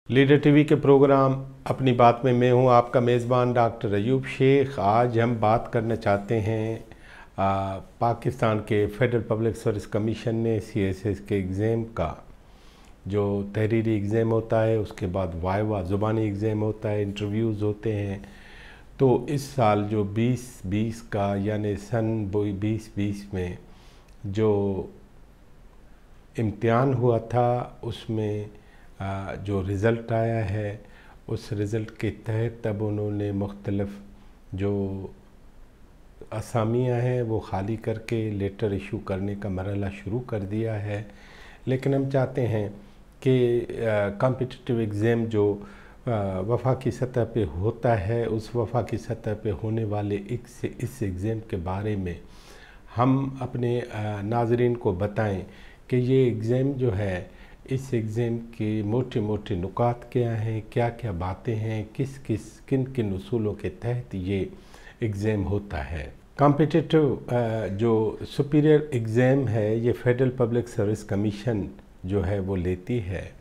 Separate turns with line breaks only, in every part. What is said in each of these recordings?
Leader TV के programme अपनी बात में मैं हूं आपका मेज़बान डॉक्टर अयूब शेख। आज हम बात करना चाहते हैं पाकिस्तान के फेडरल पब्लिक सर्विस कमीशन ने CSS के एग्ज़ाम का जो तहरीरी एग्ज़ाम होता है, उसके बाद वाइवा ज़ुबानी एग्ज़ाम होता है, इंटरव्यूज़ होते हैं। तो इस साल जो 2020 का यानी सन 2020 में जो इम्तिहान हुआ था, उसमें जो रिज़ल्ट आया है, उस रिज़ल्ट के तहत अब उन्होंने मुख्तलिफ जो असामियाँ हैं वो खाली करके लेटर इशू करने का मरहला शुरू कर दिया है। लेकिन हम चाहते हैं कि कॉम्पिटिटिव एग्ज़ाम जो वफाकी सतह पे होता है, उस वफाकी सतह पे होने वाले इस एग्ज़ाम के बारे में हम अपने नाज़रीन को बताएं कि ये एग्ज़ाम जो है, इस एग्ज़ाम के मोटे मोटे नुकात क्या हैं, क्या क्या बातें हैं, किन किन उसूलों के तहत ये एग्ज़ाम होता है। कॉम्पिटिटिव जो सुपीरियर एग्ज़ाम है, ये फेडरल पब्लिक सर्विस कमीशन जो है वो लेती है,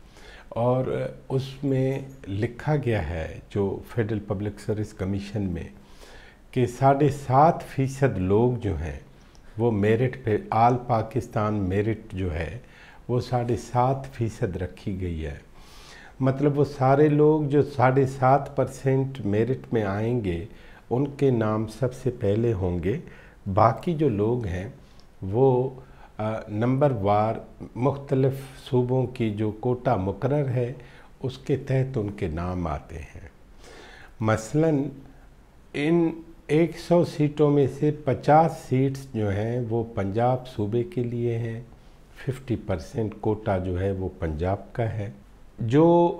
और उसमें लिखा गया है जो फेडरल पब्लिक सर्विस कमीशन में कि 7.5% लोग जो हैं वो मेरिट पे, आल पाकिस्तान मेरिट जो है वो 7.5% रखी गई है। मतलब वो सारे लोग जो 7.5% मेरिट में आएंगे, उनके नाम सबसे पहले होंगे। बाकी जो लोग हैं वो नंबर वार मुख्तलिफ सूबों की जो कोटा मुकर्रर है, उसके तहत उनके नाम आते हैं। मसलन इन 100 सीटों में से 50 सीट्स जो हैं वो पंजाब सूबे के लिए हैं, 50% कोटा जो है वो पंजाब का है। जो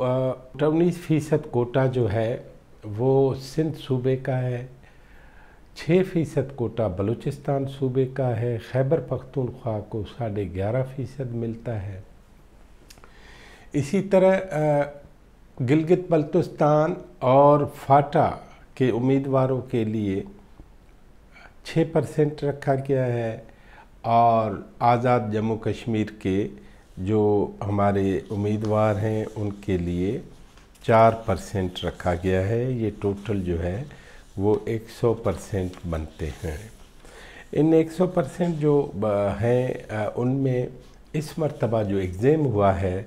19% कोटा जो है वो सिंध सूबे का है, 6% कोटा बलूचिस्तान सूबे का है, खैबर पख्तूनख्वा को 11.5% मिलता है। इसी तरह गिलगित बल्तिस्तान और फाटा के उम्मीदवारों के लिए 6% रखा गया है, और आज़ाद जम्मू कश्मीर के जो हमारे उम्मीदवार हैं उनके लिए 4% रखा गया है। ये टोटल जो है वो 100% बनते हैं। इन 100% जो हैं उनमें इस मरतबा जो एग्ज़ाम हुआ है,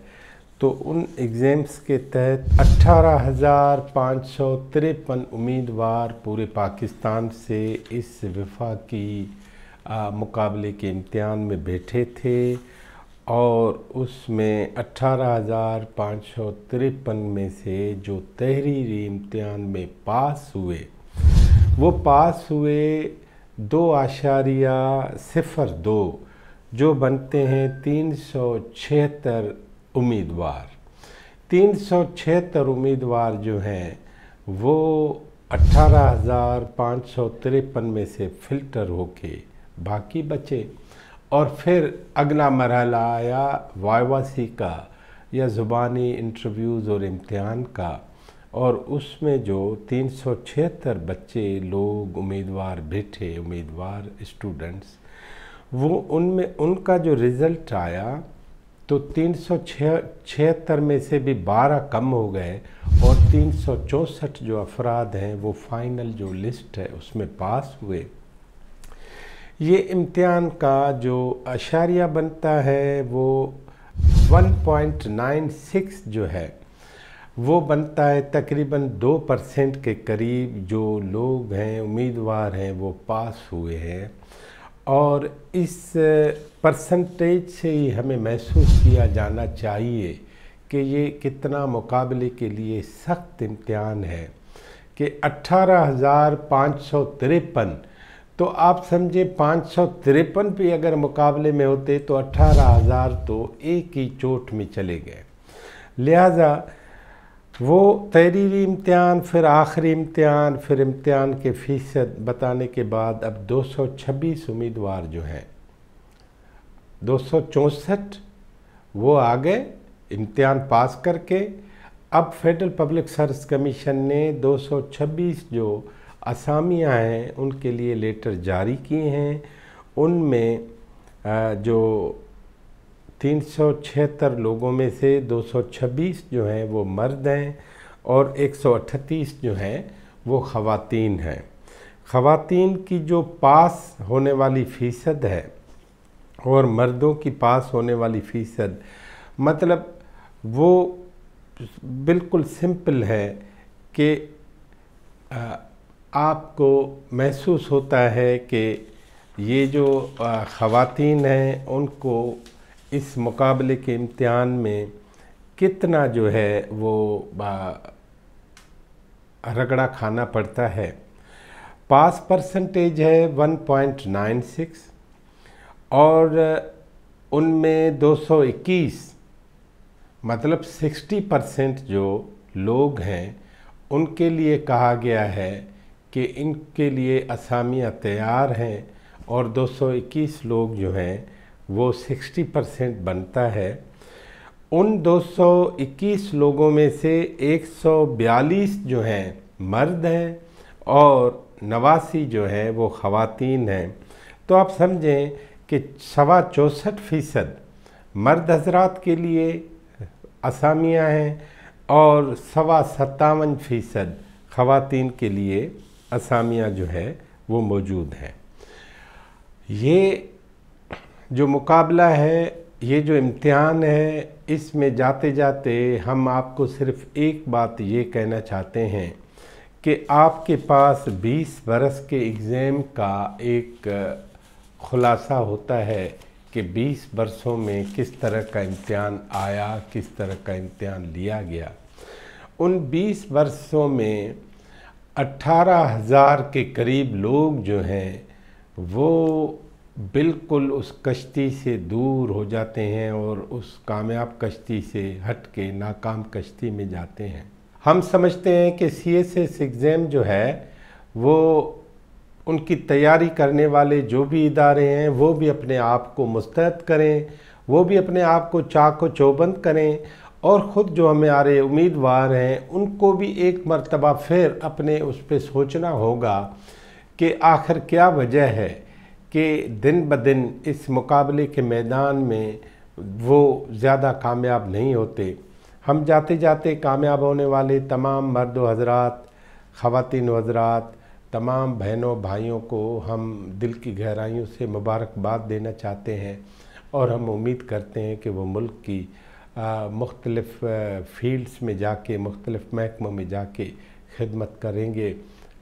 तो उन एग्ज़ाम्स के तहत 18,553 उम्मीदवार पूरे पाकिस्तान से इस वफाकी मुकाबले के इम्तिहान में बैठे थे, और उसमें 18,553 में से जो तहरीरी इम्तिहान में पास हुए, वो पास हुए 2.02, जो बनते हैं 376 उम्मीदवार। 376 उम्मीदवार जो हैं वो 18,553 में से फ़िल्टर होके बाकी बचे, और फिर अगला मरहला आया वाइवासी का या ज़ुबानी इंटरव्यूज़ और इम्तिहान का, और उसमें जो 376 बच्चे लोग उम्मीदवार बैठे, उम्मीदवार स्टूडेंट्स, वो उनमें उनका जो रिज़ल्ट आया तो 376 में से भी 12 कम हो गए, और 364 जो अफराद हैं वो फ़ाइनल जो लिस्ट है उसमें पास हुए। ये इम्तिहान का जो अशारिया बनता है वो 1.96 जो है वो बनता है तकरीबन 2% के करीब जो लोग हैं, उम्मीदवार हैं, वो पास हुए हैं। और इस परसेंटेज से ही हमें महसूस किया जाना चाहिए कि ये कितना मुकाबले के लिए सख्त इम्तिहान है कि 18,553, तो आप समझे 553 भी अगर मुकाबले में होते तो 18,000 तो एक ही चोट में चले गए। लिहाजा वो तहरीरी इम्तिहान, फिर आखिरी इम्तिहान, फिर इम्तिहान के फ़ीसद बताने के बाद अब 226 उम्मीदवार जो हैं, 264 वो आ गए इम्तिहान पास करके। अब फेडरल पब्लिक सर्विस कमीशन ने 226 जो असामियाँ हैं उनके लिए लेटर जारी किए हैं। उनमें जो 376 लोगों में से 226 जो हैं वो मर्द हैं और 138 जो हैं वो ख़वातीन हैं। ख़वातीन की जो पास होने वाली फ़ीसद है और मर्दों की पास होने वाली फ़ीसद, मतलब वो बिल्कुल सिंपल है कि आपको महसूस होता है कि ये जो ख़वातीन हैं उनको इस मुकाबले के इम्तिहान में कितना जो है वो रगड़ा खाना पड़ता है। पास परसेंटेज है 1.96 और उनमें 221 मतलब 60% जो लोग हैं उनके लिए कहा गया है कि इनके लिए असामियाँ तैयार हैं और 221 लोग जो हैं वो 60% बनता है। उन 221 लोगों में से 142 जो हैं मर्द हैं और 89 जो हैं वो ख़वातीन हैं। तो आप समझें कि 64% मर्द हज़रात के लिए असामियाँ हैं और 57% ख़वातीन के लिए असामियाँ जो है वो मौजूद हैं। ये जो मुकाबला है, ये जो इम्तिहान है, इसमें जाते जाते हम आपको सिर्फ़ एक बात ये कहना चाहते हैं कि आपके पास 20 बरस के एग्ज़ाम का एक ख़ुलासा होता है कि 20 बरसों में किस तरह का इम्तिहान आया, किस तरह का इम्तिहान लिया गया। उन 20 बरसों में 18,000 के करीब लोग जो हैं वो बिल्कुल उस कश्ती से दूर हो जाते हैं और उस कामयाब कश्ती से हट के नाकाम कश्ती में जाते हैं। हम समझते हैं कि CSS एग्ज़ाम जो है वो उनकी तैयारी करने वाले जो भी इदारे हैं वो भी अपने आप को मुस्तैद करें, वो भी अपने आप को चाको चौबंद करें और ख़ुद जो हमारे उम्मीदवार हैं उनको भी एक मर्तबा फिर अपने उस पर सोचना होगा कि आखिर क्या वजह है कि दिन ब दिन इस मुकाबले के मैदान में वो ज़्यादा कामयाब नहीं होते। हम जाते जाते कामयाब होने वाले तमाम मर्द हज़रात, ख़वातीन हज़रात, तमाम बहनों भाइयों को हम दिल की गहराइयों से मुबारकबाद देना चाहते हैं और हम उम्मीद करते हैं कि वो मुल्क की मुख्तलिफ़ फ़ील्ड्स में जाके, मुख्तलिफ़ महकमों में जाके खिदमत करेंगे।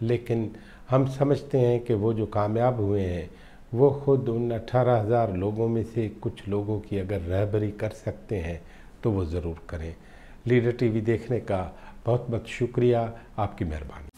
लेकिन हम समझते हैं कि वो जो कामयाब हुए हैं वो ख़ुद उन 18,000 लोगों में से कुछ लोगों की अगर रहबरी कर सकते हैं तो वो ज़रूर करें। लीडर टीवी देखने का बहुत बहुत शुक्रिया, आपकी मेहरबानी।